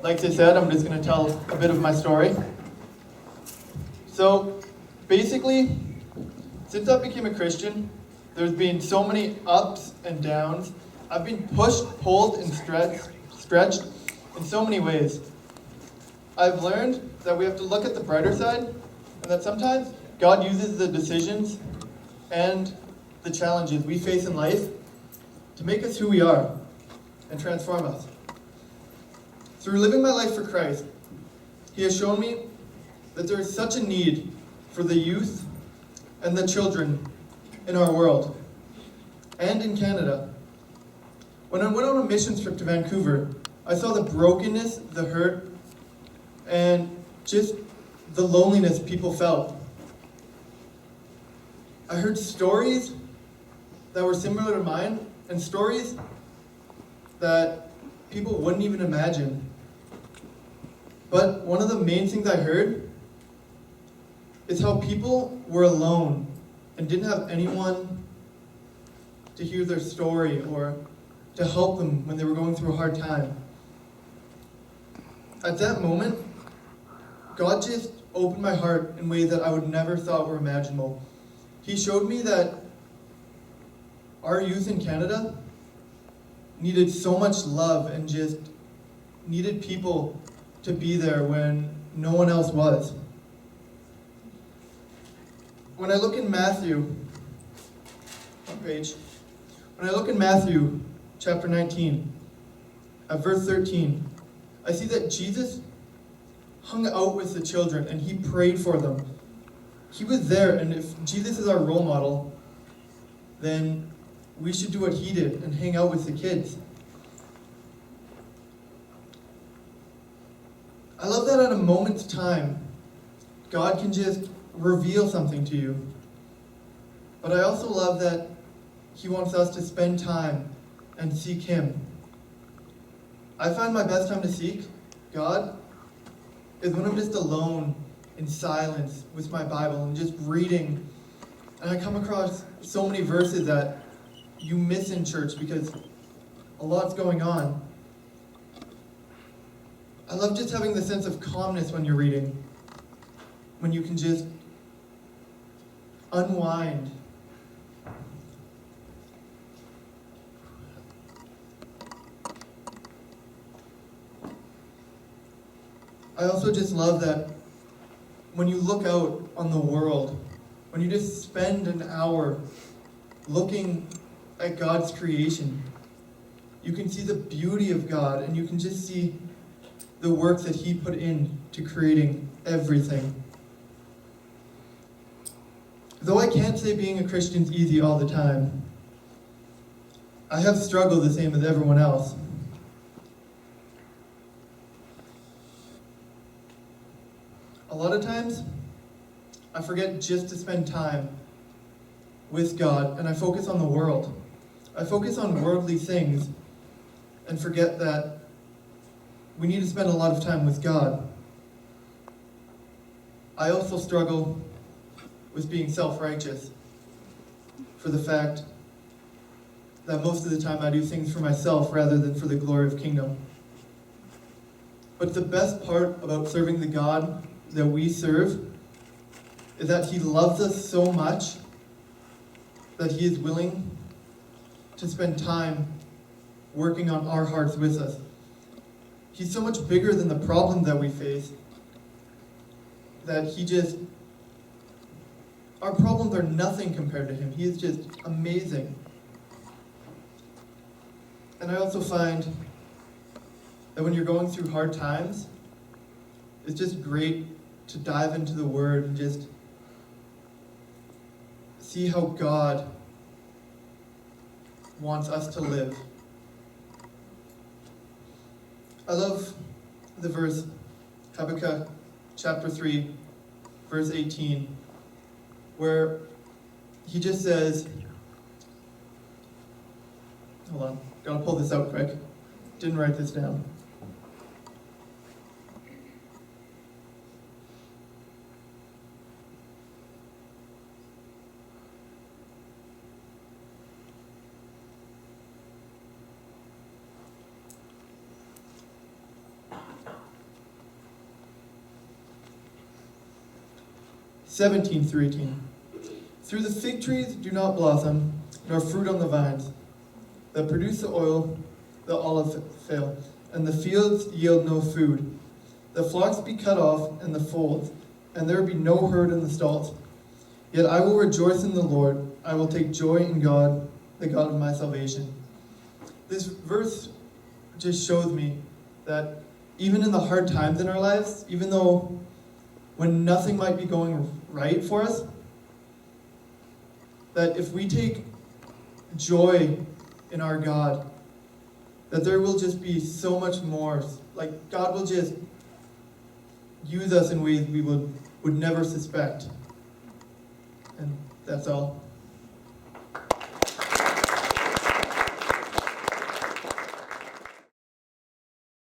like they said, I'm just going to tell a bit of my story. So, basically, since I became a Christian, there's been so many ups and downs. I've been pushed, pulled, and stretched in so many ways. I've learned that we have to look at the brighter side, and that sometimes God uses the decisions and the challenges we face in life to make us who we are and transform us. Through living my life for Christ, He has shown me that there is such a need for the youth and the children in our world and in Canada. When I went on a mission trip to Vancouver, I saw the brokenness, the hurt, and just the loneliness people felt. I heard stories that were similar to mine, and stories that people wouldn't even imagine. But one of the main things I heard is how people were alone and didn't have anyone to hear their story or to help them when they were going through a hard time. At that moment, God just opened my heart in ways that I would never thought were imaginable. He showed me that our youth in Canada needed so much love and just needed people to be there when no one else was. When I look in Matthew, when I look in Matthew chapter 19, at verse 13, I see that Jesus hung out with the children and He prayed for them. He was there, and if Jesus is our role model, then we should do what He did and hang out with the kids. I love that at a moment's time, God can just reveal something to you. But I also love that He wants us to spend time and seek Him. I find my best time to seek God is when I'm just alone in silence with my Bible and just reading. And I come across so many verses that you miss in church because a lot's going on. I love just having the sense of calmness when you're reading, when you can just unwind. I also just love that when you look out on the world, when you just spend an hour looking at God's creation, you can see the beauty of God, and you can just see the work that He put into creating everything. Though I can't say being a Christian's easy all the time, I have struggled the same as everyone else. A lot of times, I forget just to spend time with God, and I focus on the world. I focus on worldly things and forget that we need to spend a lot of time with God. I also struggle with being self-righteous for the fact that most of the time I do things for myself rather than for the glory of kingdom. But the best part about serving the God that we serve is that He loves us so much that He is willing to spend time working on our hearts with us. He's so much bigger than the problem that we face that our problems are nothing compared to Him. He is just amazing. And I also find that when you're going through hard times, it's just great to dive into the Word and just see how God wants us to live. I love the verse, Habakkuk chapter 3, verse 18, where he just says, hold on, gotta pull this out quick. Didn't write this down. 17 through 18. Through the fig trees do not blossom, nor fruit on the vines that produce the oil, the olive fail, and the fields yield no food. The flocks be cut off, and the folds, and there be no herd in the stalls. Yet I will rejoice in the Lord. I will take joy in God, the God of my salvation. This verse just shows me that even in the hard times in our lives, even though when nothing might be going right for us, that if we take joy in our God, that there will just be so much more. Like God will just use us in ways we would never suspect. And that's all.